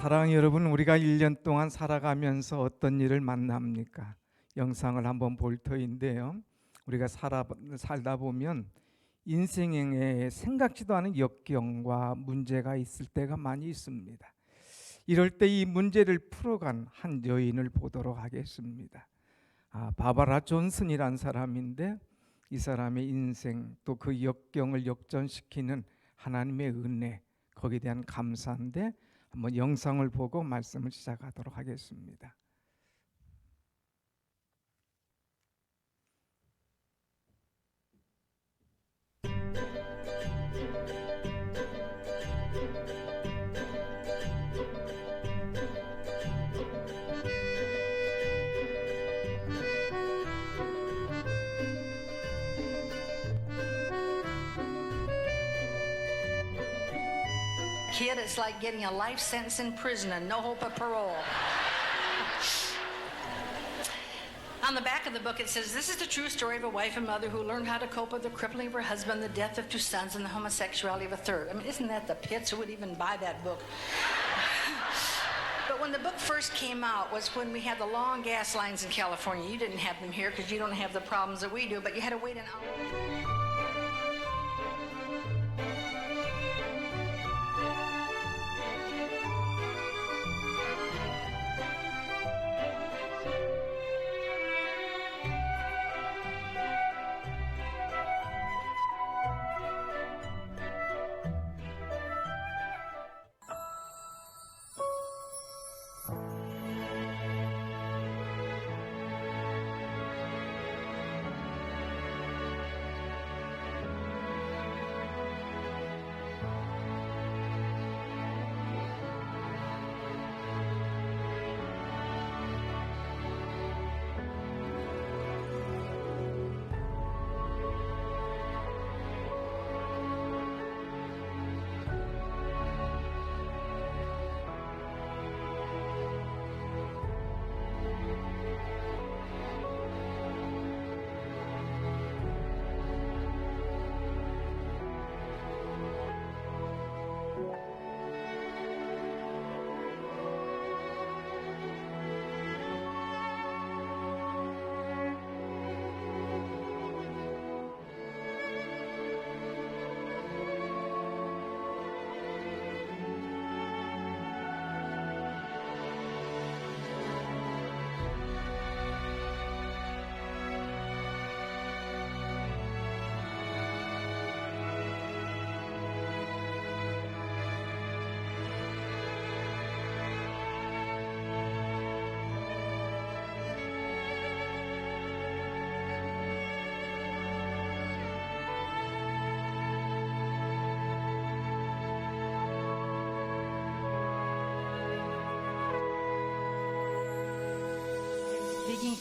사랑하는 여러분, 우리가 1년 동안 살아가면서 어떤 일을 만납니까? 영상을 한번 볼 터인데요. 우리가 살다 보면 인생에 생각지도 않은 역경과 문제가 있을 때가 많이 있습니다. 이럴 때 이 문제를 풀어간 한 여인을 보도록 하겠습니다. 바바라 존슨이란 사람인데, 이 사람의 인생 또 그 역경을 역전시키는 하나님의 은혜, 거기에 대한 감사인데 한번 영상을 보고 말씀을 시작하도록 하겠습니다. Kid, it's like getting a life sentence in prison and no hope of parole. On the back of the book it says, this is the true story of a wife and mother who learned how to cope with the crippling of her husband, the death of 2 sons, and the homosexuality of a third. I mean, isn't that the pits? Who would even buy that book? But when the book first came out was when we had the long gas lines in California. You didn't have them here because you don't have the problems that we do, but you had to wait an hour.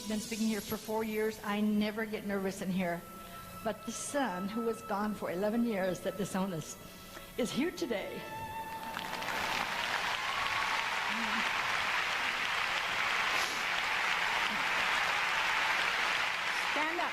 Been speaking here for 4 years. I never get nervous in here. But the son, who was gone for 11 years that disowned us, is here today. Stand up.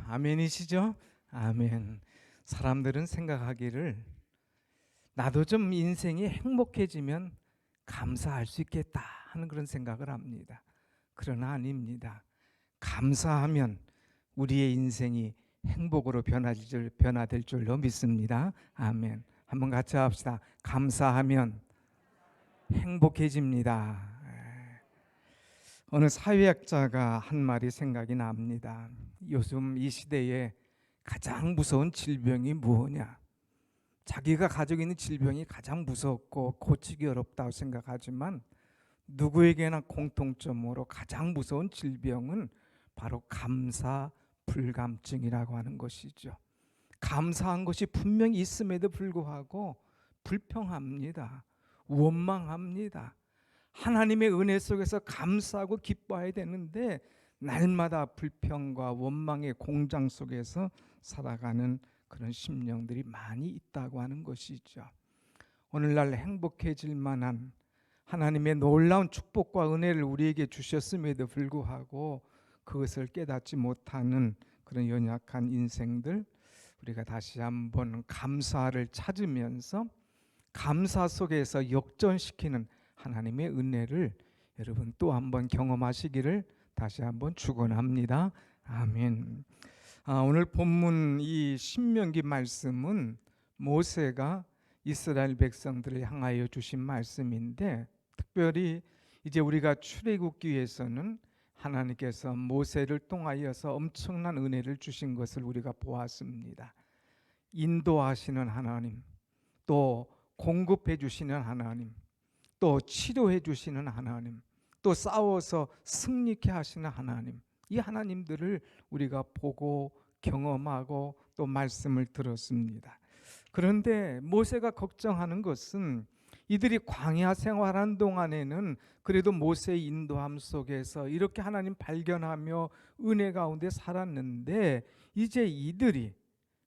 아멘이시죠? 아멘. 사람들은 생각하기를 나도 좀 인생이 행복해지면 감사할 수 있겠다 하는 그런 생각을 합니다. 그러나 아닙니다. 감사하면 우리의 인생이 행복으로 변화될 줄로 믿습니다. 아멘. 한번 같이 합시다. 감사하면 행복해집니다. 어느 사회학자가 한 말이 생각이 납니다. 요즘 이 시대에 가장 무서운 질병이 무엇냐? 자기가 가지고 있는 질병이 가장 무섭고 고치기 어렵다고 생각하지만 누구에게나 공통점으로 가장 무서운 질병은 바로 감사 불감증이라고 하는 것이죠. 감사한 것이 분명히 있음에도 불구하고 불평합니다. 원망합니다. 하나님의 은혜 속에서 감사하고 기뻐해야 되는데 날마다 불평과 원망의 공장 속에서 살아가는 그런 심령들이 많이 있다고 하는 것이죠. 오늘날 행복해질 만한 하나님의 놀라운 축복과 은혜를 우리에게 주셨음에도 불구하고 그것을 깨닫지 못하는 그런 연약한 인생들, 우리가 다시 한번 감사를 찾으면서 감사 속에서 역전시키는 하나님의 은혜를 여러분 또 한번 경험하시기를 다시 한번 축원합니다. 아멘. 오늘 본문 이 신명기 말씀은 모세가 이스라엘 백성들을 향하여 주신 말씀인데, 특별히 이제 우리가 출애굽기에서는 하나님께서 모세를 통하여서 엄청난 은혜를 주신 것을 우리가 보았습니다. 인도하시는 하나님, 또 공급해 주시는 하나님, 또 치료해 주시는 하나님, 또 싸워서 승리케 하시는 하나님, 이 하나님들을 우리가 보고 경험하고 또 말씀을 들었습니다. 그런데 모세가 걱정하는 것은 이들이 광야 생활한 동안에는 그래도 모세의 인도함 속에서 이렇게 하나님 발견하며 은혜 가운데 살았는데 이제 이들이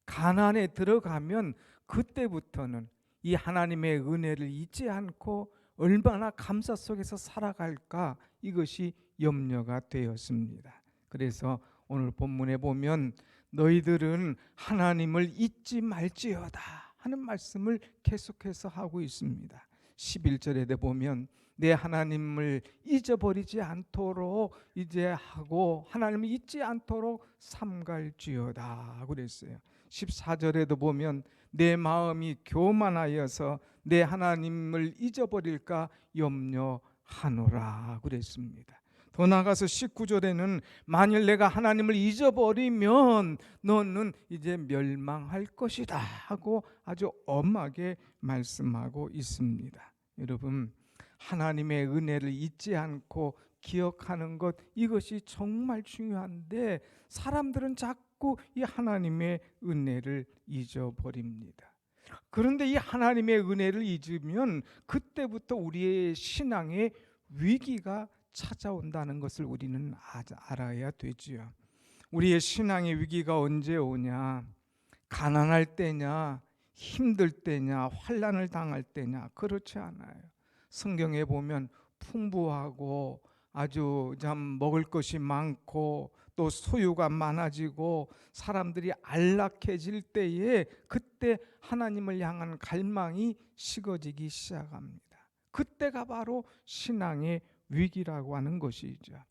가나안에 들어가면 그때부터는 이 하나님의 은혜를 잊지 않고 얼마나 감사 속에서 살아갈까, 이것이 염려가 되었습니다. 그래서 오늘 본문에 보면 너희들은 하나님을 잊지 말지어다 하는 말씀을 계속해서 하고 있습니다. 11절에 보면 내 하나님을 잊어버리지 않도록 이제 하고 하나님을 잊지 않도록 삼갈지어다 그랬어요. 14절에도 보면 내 마음이 교만하여서 내 하나님을 잊어버릴까 염려하노라 그랬습니다. 더 나아가서 19절에는 만일 내가 하나님을 잊어버리면 너는 이제 멸망할 것이다 하고 아주 엄하게 말씀하고 있습니다. 여러분, 하나님의 은혜를 잊지 않고 기억하는 것, 이것이 정말 중요한데 사람들은 자꾸 이 하나님의 은혜를 잊어버립니다. 그런데 이 하나님의 은혜를 잊으면 그때부터 우리의 신앙의 위기가 찾아온다는 것을 우리는 알아야 되지요. 우리의 신앙의 위기가 언제 오냐? 가난할 때냐? 힘들 때냐? 환난을 당할 때냐? 그렇지 않아요. 성경에 보면 풍부하고 아주 참 먹을 것이 많고 또 소유가 많아지고 사람들이 안락해질 때에 그때 하나님을 향한 갈망이 식어지기 시작합니다. 그때가 바로 신앙의 위기라고 하는 것이죠.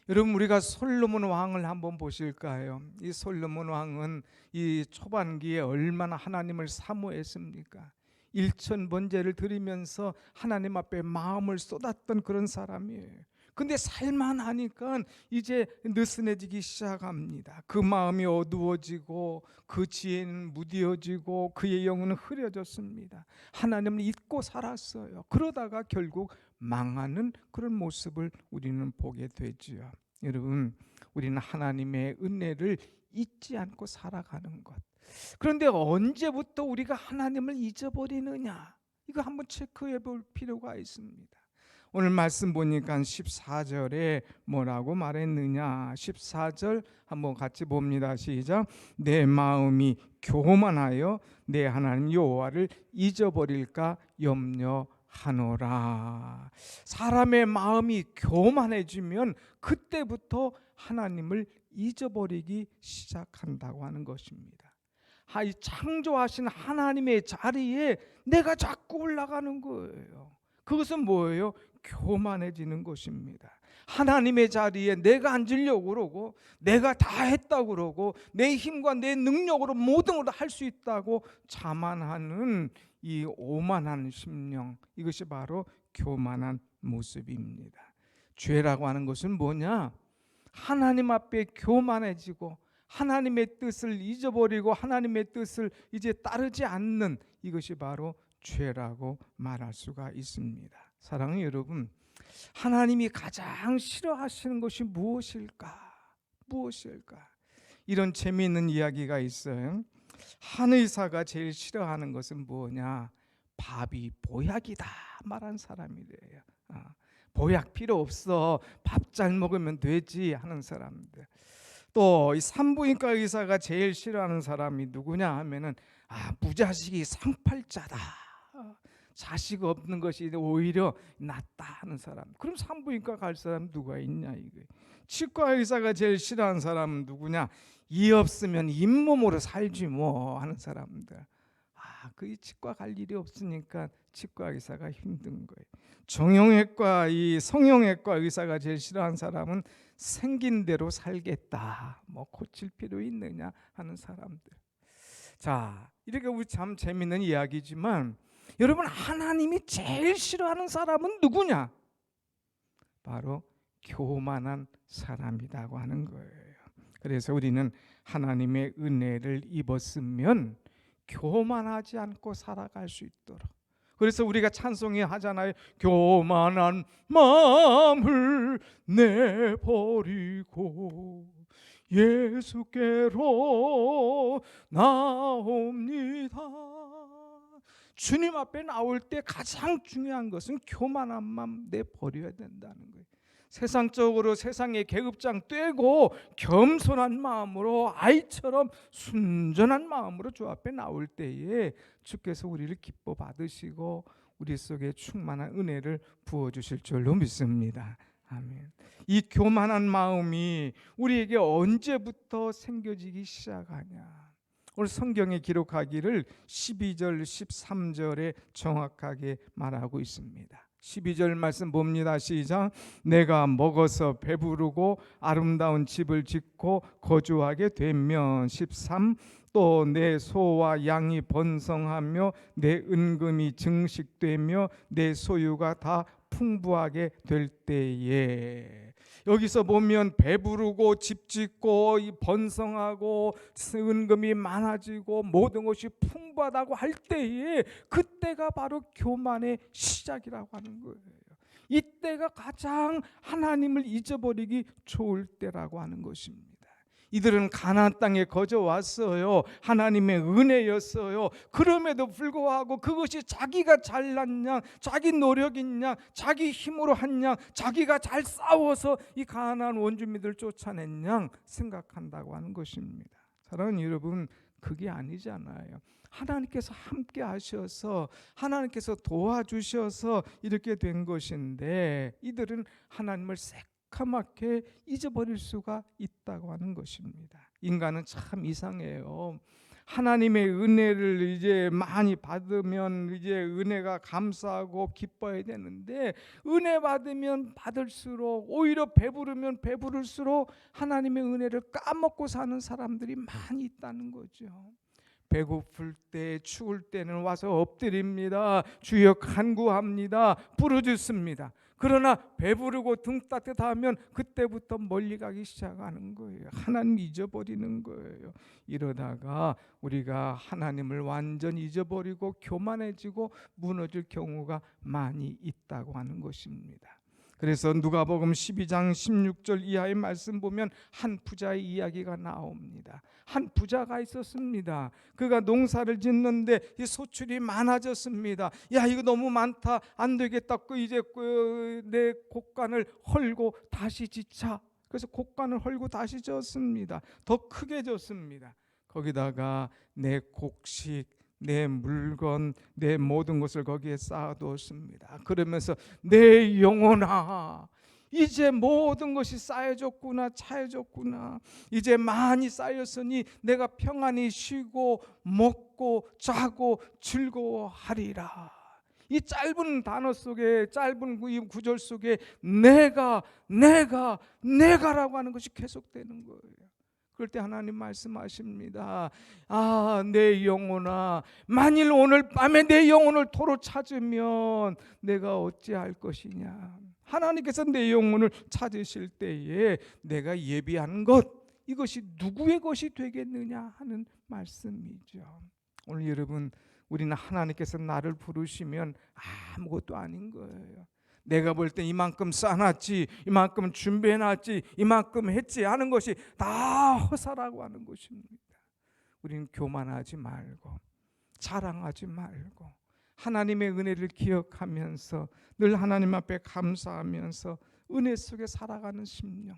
여러분, 우리가 솔로몬 왕을 한번 보실까요? 이 솔로몬 왕은 이 초반기에 얼마나 하나님을 사모했습니까? 일천번제를 드리면서 하나님 앞에 마음을 쏟았던 그런 사람이에요. 근데 살만하니까 이제 느슨해지기 시작합니다. 그 마음이 어두워지고 그 지혜는 무뎌지고 그의 영혼은 흐려졌습니다. 하나님을 잊고 살았어요. 그러다가 결국 망하는 그런 모습을 우리는 보게 되지요. 여러분, 우리는 하나님의 은혜를 잊지 않고 살아가는 것. 그런데 언제부터 우리가 하나님을 잊어버리느냐? 이거 한번 체크해 볼 필요가 있습니다. 오늘 말씀 보니까 14절에 뭐라고 말했느냐? 14절 한번 같이 봅니다. 시작. 내 마음이 교만하여 내 하나님 여호와를 잊어버릴까 염려하노라. 사람의 마음이 교만해지면 그때부터 하나님을 잊어버리기 시작한다고 하는 것입니다. 이 창조하신 하나님의 자리에 내가 자꾸 올라가는 거예요. 그것은 뭐예요? 교만해지는 것입니다. 하나님의 자리에 내가 앉으려고 그러고 내가 다 했다고 그러고 내 힘과 내 능력으로 모든 걸 할 수 있다고 자만하는 이 오만한 심령, 이것이 바로 교만한 모습입니다. 죄라고 하는 것은 뭐냐? 하나님 앞에 교만해지고 하나님의 뜻을 잊어버리고 하나님의 뜻을 이제 따르지 않는, 이것이 바로 죄라고 말할 수가 있습니다. 사랑하는 여러분, 하나님이 가장 싫어하시는 것이 무엇일까? 이런 재미있는 이야기가 있어요. 한 의사가 제일 싫어하는 것은 뭐냐? 밥이 보약이다 말한 사람이래요. 보약 필요 없어, 밥 잘 먹으면 되지 하는 사람들. 또 이 산부인과 의사가 제일 싫어하는 사람이 누구냐 하면은 무자식이 상팔자다, 자식 없는 것이 오히려 낫다 하는 사람. 그럼 산부인과 갈 사람 누가 있냐 이게. 치과 의사가 제일 싫어하는 사람은 누구냐? 이 없으면 잇몸으로 살지 뭐 하는 사람들. 그 치과 갈 일이 없으니까 치과 의사가 힘든 거예요. 정형외과, 이 성형외과 의사가 제일 싫어하는 사람은 생긴 대로 살겠다, 뭐 고칠 필요 있느냐 하는 사람들. 자, 이렇게 우리 참 재밌는 이야기지만 여러분, 하나님이 제일 싫어하는 사람은 누구냐? 바로 교만한 사람이라고 하는 거예요. 그래서 우리는 하나님의 은혜를 입었으면 교만하지 않고 살아갈 수 있도록. 그래서 우리가 찬송이 하잖아요. 교만한 마음을 내버리고 예수께로 나옵니다. 주님 앞에 나올 때 가장 중요한 것은 교만한 마음 내버려야 된다는 거예요. 세상적으로 세상의 계급장 떼고 겸손한 마음으로, 아이처럼 순전한 마음으로 주 앞에 나올 때에 주께서 우리를 기뻐 받으시고 우리 속에 충만한 은혜를 부어주실 줄로 믿습니다. 아멘. 이 교만한 마음이 우리에게 언제부터 생겨지기 시작하냐? 오늘 성경에 기록하기를 12절 13절에 정확하게 말하고 있습니다. 12절 말씀 봅니다. 시작. 내가 먹어서 배부르고 아름다운 집을 짓고 거주하게 되면 13. 또 내 소와 양이 번성하며 내 은금이 증식되며 내 소유가 다 풍부하게 될 때에, 여기서 보면 배부르고 집 짓고 번성하고 은금이 많아지고 모든 것이 풍부하다고 할 때에, 그때가 바로 교만의 시작이라고 하는 거예요. 이때가 가장 하나님을 잊어버리기 좋을 때라고 하는 것입니다. 이들은 가나안 땅에 거저 왔어요. 하나님의 은혜였어요. 그럼에도 불구하고 그것이 자기가 잘났냐, 자기 노력이냐, 자기 힘으로 했냐, 자기가 잘 싸워서 이 가나안 원주민들을 쫓아냈냐 생각한다고 하는 것입니다. 사랑하는 여러분, 그게 아니잖아요. 하나님께서 함께 하셔서 하나님께서 도와주셔서 이렇게 된 것인데, 이들은 하나님을 새까맣게 잊어버릴 수가 있다고 하는 것입니다. 인간은 참 이상해요. 하나님의 은혜를 이제 많이 받으면 이제 은혜가 감사하고 기뻐야 되는데, 은혜 받으면 받을수록, 오히려 배부르면 배부를수록 하나님의 은혜를 까먹고 사는 사람들이 많이 있다는 거죠. 배고플 때, 추울 때는 와서 엎드립니다. 주여 간구합니다. 부르짖습니다. 그러나 배부르고 등 따뜻하면 그때부터 멀리 가기 시작하는 거예요. 하나님 잊어버리는 거예요. 이러다가 우리가 하나님을 완전히 잊어버리고 교만해지고 무너질 경우가 많이 있다고 하는 것입니다. 그래서 누가복음 12장 16절 이하의 말씀 보면 한 부자의 이야기가 나옵니다. 한 부자가 있었습니다. 그가 농사를 짓는데 이 소출이 많아졌습니다. 야, 이거 너무 많다, 안 되겠다, 이제 내 곡간을 헐고 다시 짓자. 그래서 곡간을 헐고 다시 졌습니다. 더 크게 졌습니다. 거기다가 내 곡식, 내 물건, 내 모든 것을 거기에 쌓아두었습니다. 그러면서 내 영혼아, 이제 모든 것이 쌓여졌구나, 차여졌구나. 이제 많이 쌓였으니 내가 평안히 쉬고 먹고 자고 즐거워하리라. 이 짧은 단어 속에, 짧은 이 구절 속에 내가라고 하는 것이 계속되는 거예요. 그럴 때 하나님 말씀하십니다. 아, 내 영혼아, 만일 오늘 밤에 내 영혼을 도로 찾으면 내가 어찌할 것이냐. 하나님께서 내 영혼을 찾으실 때에 내가 예비한 것, 이것이 누구의 것이 되겠느냐 하는 말씀이죠. 오늘 여러분, 우리는 하나님께서 나를 부르시면 아무것도 아닌 거예요. 내가 볼 때 이만큼 쌓아놨지, 이만큼 준비해놨지, 이만큼 했지 하는 것이 다 허사라고 하는 것입니다. 우리는 교만하지 말고 자랑하지 말고 하나님의 은혜를 기억하면서 늘 하나님 앞에 감사하면서 은혜 속에 살아가는 심령.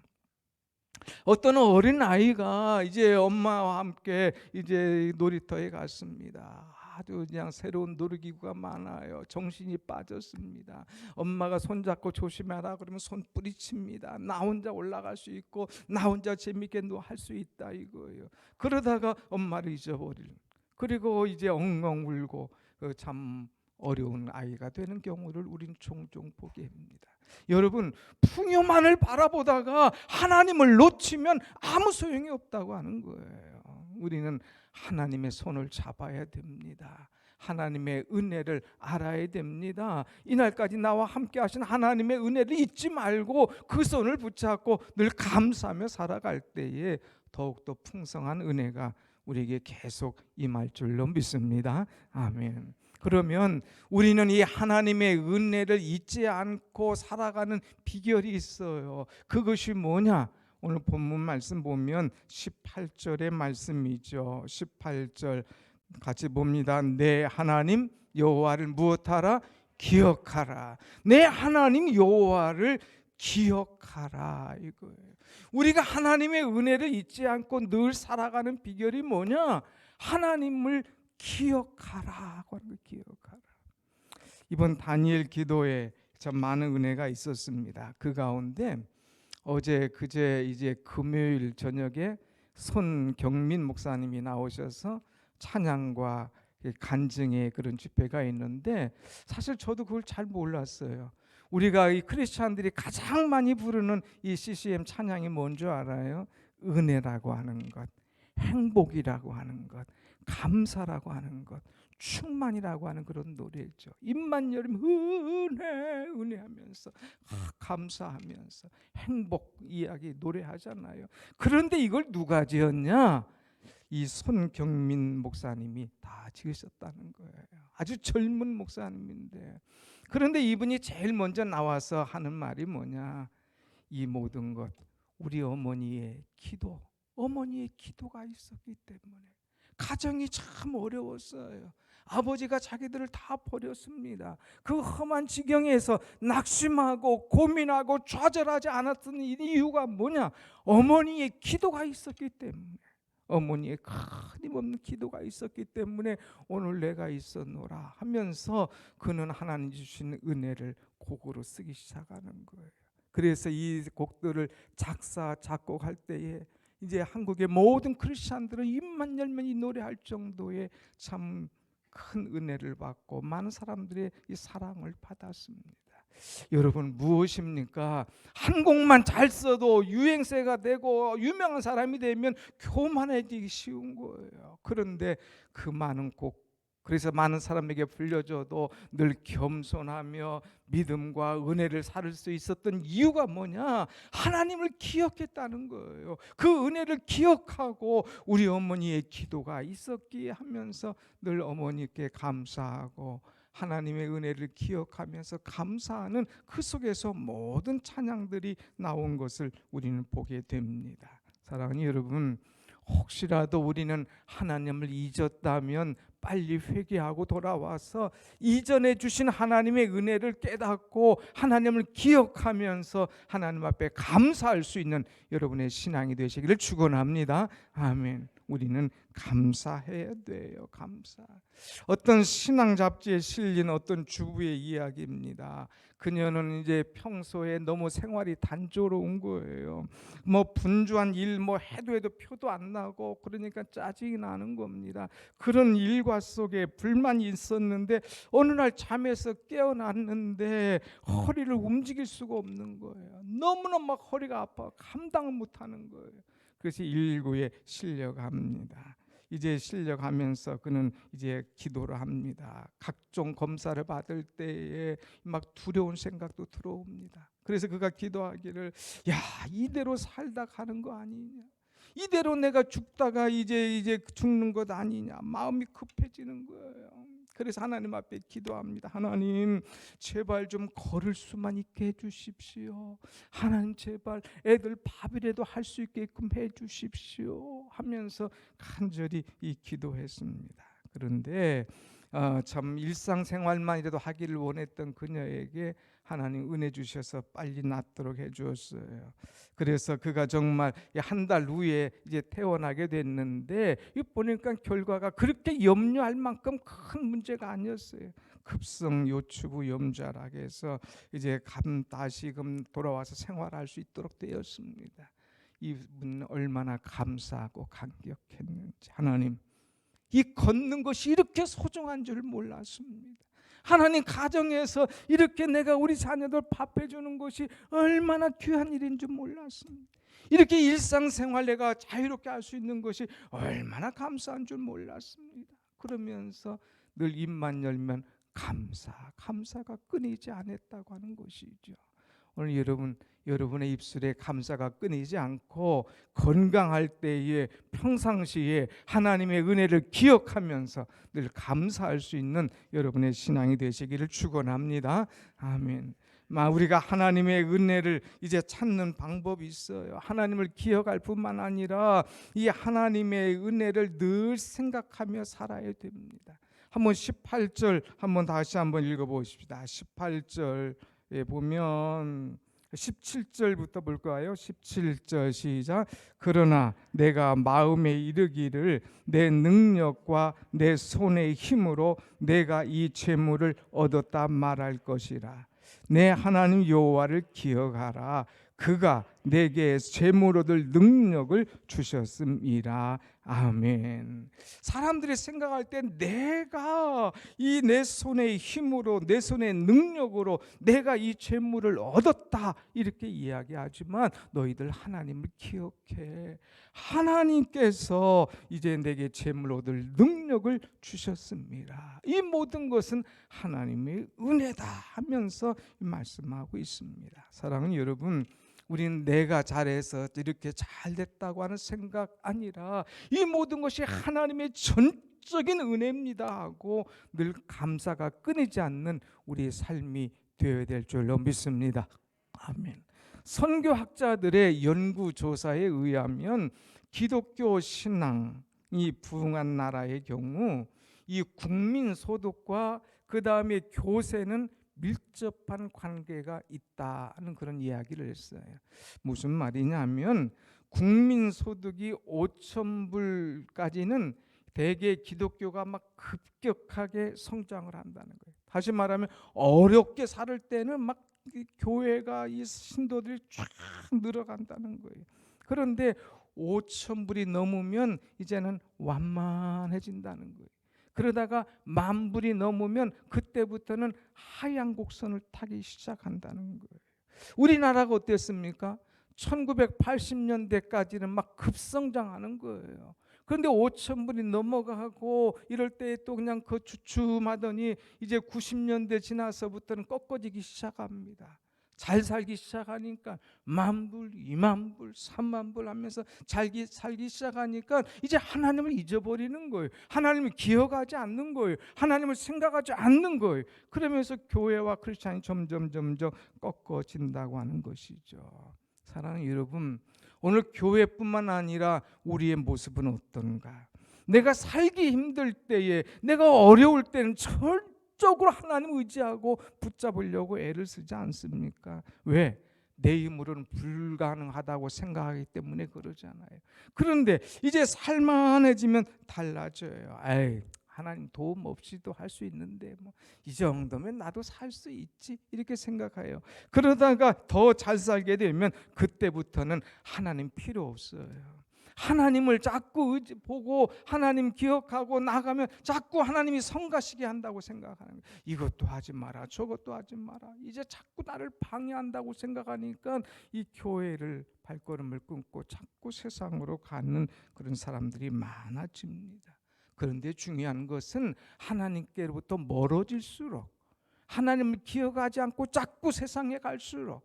어떤 어린 아이가 이제 엄마와 함께 이제 놀이터에 갔습니다. 아주 그냥 새로운 놀이기구가 많아요. 정신이 빠졌습니다. 엄마가 손잡고 조심하라 그러면 손 뿌리칩니다. 나 혼자 올라갈 수 있고 나 혼자 재밌게 할 수 있다 이거예요. 그러다가 엄마를 잊어버릴. 그리고 이제 엉엉 울고 참 어려운 아이가 되는 경우를 우린 종종 보게 합니다. 여러분, 풍요만을 바라보다가 하나님을 놓치면 아무 소용이 없다고 하는 거예요. 우리는 하나님의 손을 잡아야 됩니다. 하나님의 은혜를 알아야 됩니다. 이날까지 나와 함께 하신 하나님의 은혜를 잊지 말고 그 손을 붙잡고 늘 감사하며 살아갈 때에 더욱더 풍성한 은혜가 우리에게 계속 임할 줄로 믿습니다. 아멘. 그러면 우리는 이 하나님의 은혜를 잊지 않고 살아가는 비결이 있어요. 그것이 뭐냐? 오늘 본문 말씀 보면 18절의 말씀이죠. 18절 같이 봅니다. 내 하나님 여호와를 무엇하라? 기억하라. 내 하나님 여호와를 기억하라 이거예요. 우리가 하나님의 은혜를 잊지 않고 늘 살아가는 비결이 뭐냐? 하나님을 기억하라고 하는 거, 기억하라. 이번 다니엘 기도에 참 많은 은혜가 있었습니다. 그 가운데 어제 그제 이제 금요일 저녁에 손경민 목사님이 나오셔서 찬양과 간증의 그런 집회가 있는데 사실 저도 그걸 잘 몰랐어요. 우리가 이 크리스찬들이 가장 많이 부르는 이 CCM 찬양이 뭔 줄 알아요? 은혜라고 하는 것, 행복이라고 하는 것, 감사라고 하는 것, 충만이라고 하는 그런 노래죠. 입만 열면 은혜 하면서 감사하면서 행복 이야기 노래하잖아요. 그런데 이걸 누가 지었냐? 이 손경민 목사님이 다 지으셨다는 거예요. 아주 젊은 목사님인데, 그런데 이분이 제일 먼저 나와서 하는 말이 뭐냐? 이 모든 것 우리 어머니의 기도, 어머니의 기도가 있었기 때문에. 가정이 참 어려웠어요. 아버지가 자기들을 다 버렸습니다. 그 험한 지경에서 낙심하고 고민하고 좌절하지 않았던 이유가 뭐냐? 어머니의 기도가 있었기 때문에. 어머니의 끊임없는 기도가 있었기 때문에 오늘 내가 있었노라 하면서 그는 하나님 주신 은혜를 곡으로 쓰기 시작하는 거예요. 그래서 이 곡들을 작사 작곡할 때에 이제 한국의 모든 크리스찬들은 입만 열면 이 노래할 정도의 참 큰 은혜를 받고 많은 사람들의 이 사랑을 받았습니다. 여러분, 무엇입니까? 한 곡만 잘 써도 유행세가 되고 유명한 사람이 되면 교만해지기 쉬운 거예요. 그런데 그 많은 곡, 그래서 많은 사람에게 불려줘도 늘 겸손하며 믿음과 은혜를 살을 수 있었던 이유가 뭐냐? 하나님을 기억했다는 거예요. 그 은혜를 기억하고 우리 어머니의 기도가 있었기에 하면서 늘 어머니께 감사하고 하나님의 은혜를 기억하면서 감사하는 그 속에서 모든 찬양들이 나온 것을 우리는 보게 됩니다. 사랑하는 여러분, 혹시라도 우리는 하나님을 잊었다면 빨리 회개하고 돌아와서 이전에 주신 하나님의 은혜를 깨닫고 하나님을 기억하면서 하나님 앞에 감사할 수 있는 여러분의 신앙이 되시기를 축원합니다. 아멘. 우리는 감사해야 돼요. 감사. 어떤 신앙 잡지에 실린 어떤 주부의 이야기입니다. 그녀는 이제 평소에 너무 생활이 단조로운 거예요. 뭐 분주한 일 해도 표도 안 나고 그러니까 짜증이 나는 겁니다. 그런 일과 속에 불만이 있었는데 어느 날 잠에서 깨어났는데 허리를 움직일 수가 없는 거예요. 너무나 막 허리가 아파 감당을 못하는 거예요. 그래서 119에 실려갑니다. 이제 실려가면서 그는 이제 기도를 합니다. 각종 검사를 받을 때에 막 두려운 생각도 들어옵니다. 그래서 그가 기도하기를, 야, 이대로 살다 가는 거 아니냐? 이대로 내가 죽다가 이제 죽는 것 아니냐? 마음이 급해지는 거예요. 그래서 하나님 앞에 기도합니다. 하나님, 제발 좀 걸을 수만 있게 해주십시오. 하나님, 제발 애들 밥이라도 할 수 있게끔 해주십시오 하면서 간절히 이 기도했습니다. 그런데 참 일상생활만이라도 하기를 원했던 그녀에게 하나님 은혜 주셔서 빨리 낫도록 해주었어요. 그래서 그가 정말 한 달 후에 이제 퇴원하게 됐는데 이 보니까 결과가 그렇게 염려할 만큼 큰 문제가 아니었어요. 급성 요추부 염좌락에서 이제 다시금 돌아와서 생활할 수 있도록 되었습니다. 이분은 얼마나 감사하고 감격했는지. 하나님, 이 걷는 것이 이렇게 소중한 줄 몰랐습니다. 하나님, 가정에서 이렇게 내가 우리 자녀들 밥 해주는 것이 얼마나 귀한 일인 줄 몰랐습니다. 이렇게 일상생활 내가 자유롭게 할 수 있는 것이 얼마나 감사한 줄 몰랐습니다. 그러면서 늘 입만 열면 감사가 끊이지 않았다고 하는 것이죠. 오늘 여러분의 입술에 감사가 끊이지 않고 건강할 때에 평상시에 하나님의 은혜를 기억하면서 늘 감사할 수 있는 여러분의 신앙이 되시기를 축원합니다. 아멘. 우리가 하나님의 은혜를 이제 찾는 방법이 있어요. 하나님을 기억할 뿐만 아니라 이 하나님의 은혜를 늘 생각하며 살아야 됩니다. 한번 18절 한번 다시 한번 읽어보십시다. 18절에 보면 17절부터 볼까요? 17절 시작. 그러나 내가 마음에 이르기를 내 능력과 내 손의 힘으로 내가 이 재물을 얻었다 말할 것이라. 내 하나님 여호와를 기억하라. 그가 내게 재물 얻을 능력을 주셨음이라. 아멘. 사람들이 생각할 때 내가 이 내 손의 힘으로 내 손의 능력으로 내가 이 재물을 얻었다 이렇게 이야기하지만 너희들 하나님을 기억해. 하나님께서 이제 내게 재물 얻을 능력을 주셨습니다. 이 모든 것은 하나님의 은혜다 하면서 말씀하고 있습니다. 사랑하는 여러분, 우리는 내가 잘해서 이렇게 잘 됐다고 하는 생각 아니라 이 모든 것이 하나님의 전적인 은혜입니다 하고 늘 감사가 끊이지 않는 우리의 삶이 되어야 될 줄로 믿습니다. 아멘. 선교학자들의 연구조사에 의하면 기독교 신앙이 부흥한 나라의 경우 이 국민소득과 그 다음에 교세는 밀접한 관계가 있다는 그런 이야기를 했어요. 무슨 말이냐면 국민소득이 5,000불까지는 대개 기독교가 막 급격하게 성장을 한다는 거예요. 다시 말하면 어렵게 살 때는 막 교회가 이 신도들이 쫙 늘어간다는 거예요. 그런데 5,000불이 넘으면 이제는 완만해진다는 거예요. 그러다가 10,000불이 넘으면 그때부터는 하향 곡선을 타기 시작한다는 거예요. 우리나라가 어땠습니까? 1980년대까지는 막 급성장하는 거예요. 그런데 5,000불이 넘어가고 이럴 때 또 그냥 그 주춤하더니 이제 90년대 지나서부터는 꺾어지기 시작합니다. 잘 살기 시작하니까 10,000불, 20,000불, 30,000불 하면서 살기 시작하니까 이제 하나님을 잊어버리는 거예요. 하나님을 기억하지 않는 거예요. 하나님을 생각하지 않는 거예요. 그러면서 교회와 크리스찬이 점점 꺾어진다고 하는 것이죠. 사랑하는 여러분, 오늘 교회뿐만 아니라 우리의 모습은 어떤가? 내가 살기 힘들 때에, 내가 어려울 때는 적으로 하나님 의지하고 붙잡으려고 애를 쓰지 않습니까? 왜? 내 힘으로는 불가능하다고 생각하기 때문에 그러잖아요. 그런데 이제 살만해지면 달라져요. 에이, 하나님 도움 없이도 할 수 있는데 뭐 이 정도면 나도 살 수 있지 이렇게 생각해요. 그러다가 더 잘 살게 되면 그때부터는 하나님 필요 없어요. 하나님을 자꾸 보고 하나님 기억하고 나가면 자꾸 하나님이 성가시게 한다고 생각하는 거예요. 이것도 하지 마라 저것도 하지 마라 이제 자꾸 나를 방해한다고 생각하니까 이 교회를 발걸음을 끊고 자꾸 세상으로 가는 그런 사람들이 많아집니다. 그런데 중요한 것은 하나님께로부터 멀어질수록 하나님을 기억하지 않고 자꾸 세상에 갈수록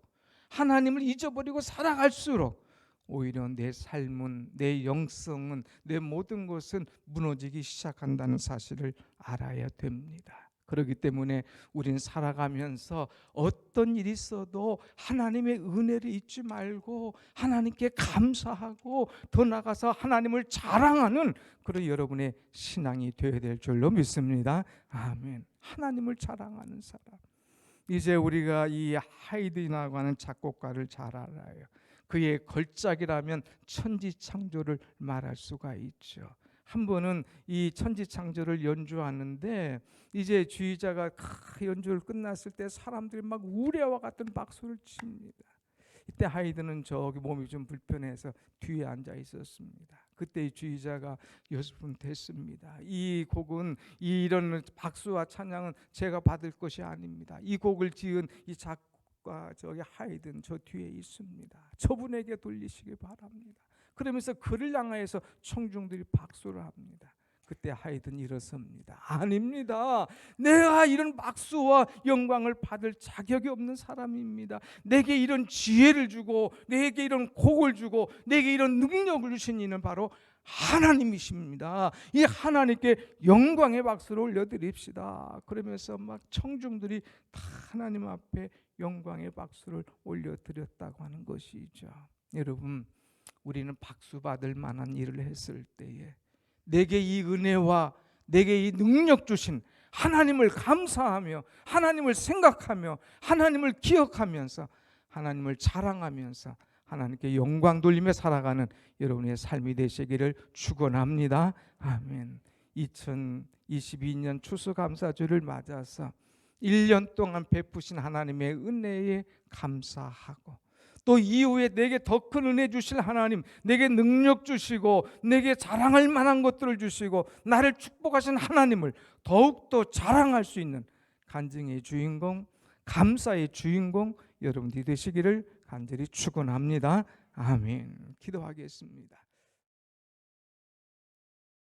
하나님을 잊어버리고 살아갈수록 오히려 내 삶은 내 영성은 내 모든 것은 무너지기 시작한다는 사실을 알아야 됩니다. 그렇기 때문에 우린 살아가면서 어떤 일이 있어도 하나님의 은혜를 잊지 말고 하나님께 감사하고 더 나아가서 하나님을 자랑하는 그런 여러분의 신앙이 되어야 될 줄로 믿습니다. 아멘. 하나님을 자랑하는 사람. 이제 우리가 이 하이든이라고 하는 작곡가를 잘 알아요. 그의 걸작이라면 천지창조를 말할 수가 있죠. 한 번은 이 천지창조를 연주하는데 이제 주의자가 연주를 끝났을 때 사람들이 막 우레와 같은 박수를 칩니다. 이때 하이든은 저기 몸이 좀 불편해서 뒤에 앉아 있었습니다. 그때 이 주의자가 6분 됐습니다. 이 곡은 이런 박수와 찬양은 제가 받을 것이 아닙니다. 이 곡을 지은 이 작곡가 저기 하이든 저 뒤에 있습니다. 저분에게 돌리시기 바랍니다. 그러면서 그를 향하여서 청중들이 박수를 합니다. 그때 하이든 일어섭니다. 아닙니다. 내가 이런 박수와 영광을 받을 자격이 없는 사람입니다. 내게 이런 지혜를 주고 내게 이런 곡을 주고 내게 이런 능력을 주신 이는 바로 하나님이십니다. 이 하나님께 영광의 박수를 올려드립시다. 그러면서 막 청중들이 다 하나님 앞에 영광의 박수를 올려드렸다고 하는 것이죠. 여러분, 우리는 박수 받을 만한 일을 했을 때에 내게 이 은혜와 내게 이 능력 주신 하나님을 감사하며 하나님을 생각하며 하나님을 기억하면서 하나님을 자랑하면서 하나님께 영광 돌리며 살아가는 여러분의 삶이 되시기를 축원합니다. 아멘. 2022년 추수감사주를 맞아서 1년 동안 베푸신 하나님의 은혜에 감사하고 또 이후에 내게 더 큰 은혜 주실 하나님, 내게 능력 주시고 내게 자랑할 만한 것들을 주시고 나를 축복하신 하나님을 더욱더 자랑할 수 있는 간증의 주인공, 감사의 주인공 여러분들이 되시기를 간절히 축원합니다. 아멘. 기도하겠습니다.